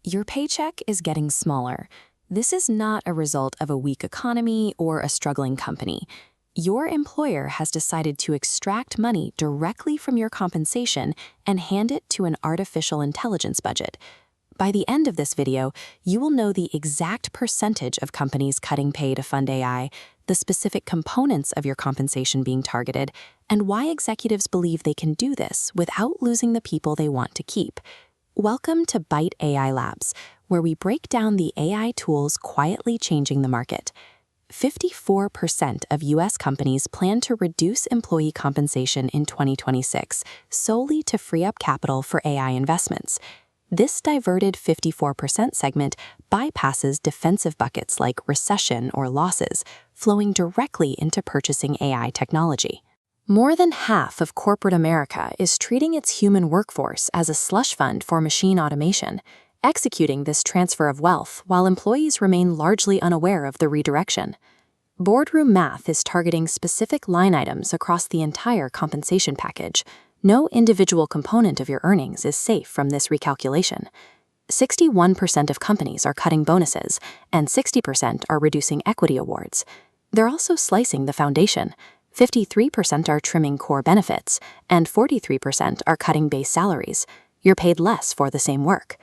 Your paycheck is getting smaller. This is not a result of a weak economy or a struggling company. Your employer has decided to extract money directly from your compensation and hand it to an artificial intelligence budget. By the end of this video, you will know the exact percentage of companies cutting pay to fund AI, the specific components of your compensation being targeted, and why executives believe they can do this without losing the people they want to keep. Welcome to ByteAI Labs, where we break down the AI tools quietly changing the market. 54% of U.S. companies plan to reduce employee compensation in 2026 solely to free up capital for AI investments. This diverted 54% segment bypasses defensive buckets like recession or losses, flowing directly into purchasing AI technology. More than half of corporate America is treating its human workforce as a slush fund for machine automation, executing this transfer of wealth while employees remain largely unaware of the redirection. Boardroom math is targeting specific line items across the entire compensation package. No individual component of your earnings is safe from this recalculation. 61% of companies are cutting bonuses, and 60% are reducing equity awards. They're also slicing the foundation. 53% are trimming core benefits, and 43% are cutting base salaries. You're paid less for the same work.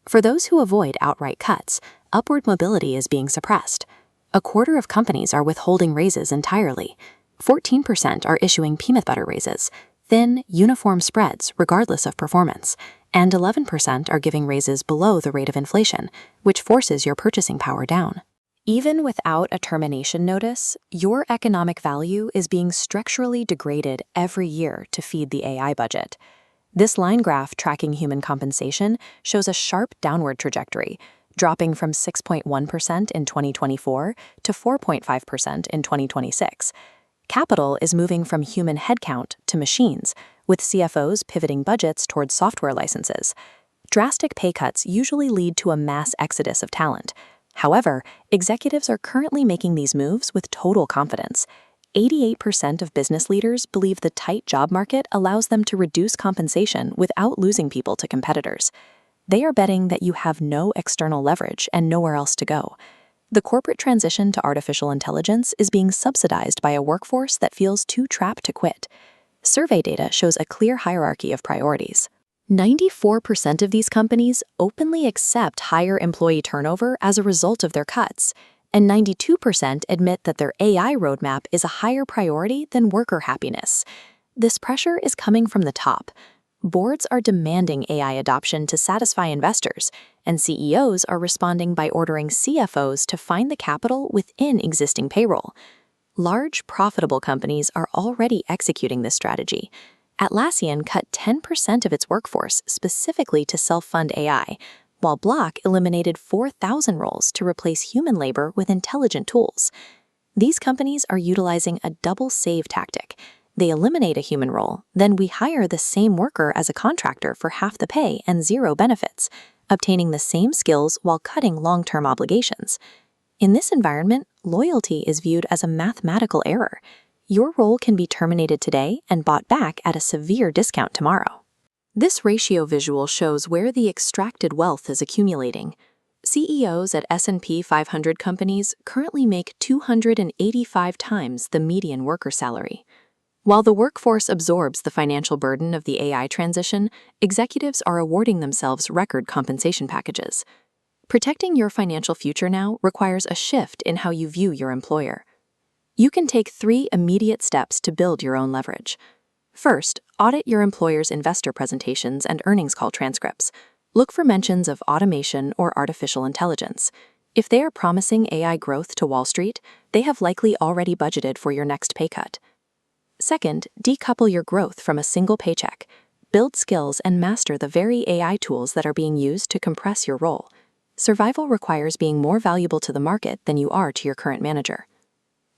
For those who avoid outright cuts, upward mobility is being suppressed. A quarter of companies are withholding raises entirely. 14% are issuing peanut butter raises, thin, uniform spreads regardless of performance, and 11% are giving raises below the rate of inflation, which forces your purchasing power down. Even without a termination notice, your economic value is being structurally degraded every year to feed the AI budget. This line graph tracking human compensation shows a sharp downward trajectory, dropping from 6.1% in 2024 to 4.5% in 2026. Capital is moving from human headcount to machines, with CFOs pivoting budgets towards software licenses. Drastic pay cuts usually lead to a mass exodus of talent. However, executives are currently making these moves with total confidence. 88% of business leaders believe the tight job market allows them to reduce compensation without losing people to competitors. They are betting that you have no external leverage and nowhere else to go. The corporate transition to artificial intelligence is being subsidized by a workforce that feels too trapped to quit. Survey data shows a clear hierarchy of priorities. 94% of these companies openly accept higher employee turnover as a result of their cuts, and 92% admit that their AI roadmap is a higher priority than worker happiness. This pressure is coming from the top. Boards are demanding AI adoption to satisfy investors, and CEOs are responding by ordering CFOs to find the capital within existing payroll. Large, profitable companies are already executing this strategy. Atlassian cut 10% of its workforce specifically to self-fund AI, while Block eliminated 4,000 roles to replace human labor with intelligent tools. These companies are utilizing a double save tactic. They eliminate a human role, then we hire the same worker as a contractor for half the pay and zero benefits, obtaining the same skills while cutting long-term obligations. In this environment, loyalty is viewed as a mathematical error. Your role can be terminated today and bought back at a severe discount tomorrow. This ratio visual shows where the extracted wealth is accumulating. CEOs at S&P 500 companies currently make 285 times the median worker salary. While the workforce absorbs the financial burden of the AI transition, executives are awarding themselves record compensation packages. Protecting your financial future now requires a shift in how you view your employer. You can take 3 immediate steps to build your own leverage. First, audit your employer's investor presentations and earnings call transcripts. Look for mentions of automation or artificial intelligence. If they are promising AI growth to Wall Street, they have likely already budgeted for your next pay cut. Second, decouple your growth from a single paycheck. Build skills and master the very AI tools that are being used to compress your role. Survival requires being more valuable to the market than you are to your current manager.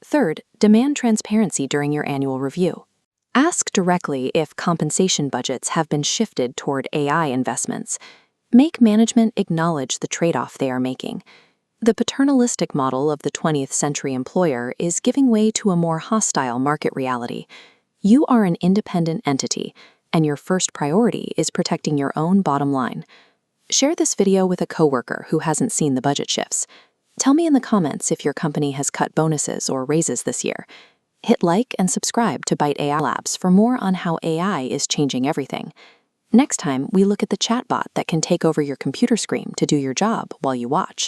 Third, demand transparency during your annual review. Ask directly if compensation budgets have been shifted toward AI investments. Make management acknowledge the trade-off they are making. The paternalistic model of the 20th century employer is giving way to a more hostile market reality. You are an independent entity, and your first priority is protecting your own bottom line. Share this video with a coworker who hasn't seen the budget shifts. Tell me in the comments if your company has cut bonuses or raises this year. Hit like and subscribe to ByteAI Labs for more on how AI is changing everything. Next time, we look at the chatbot that can take over your computer screen to do your job while you watch.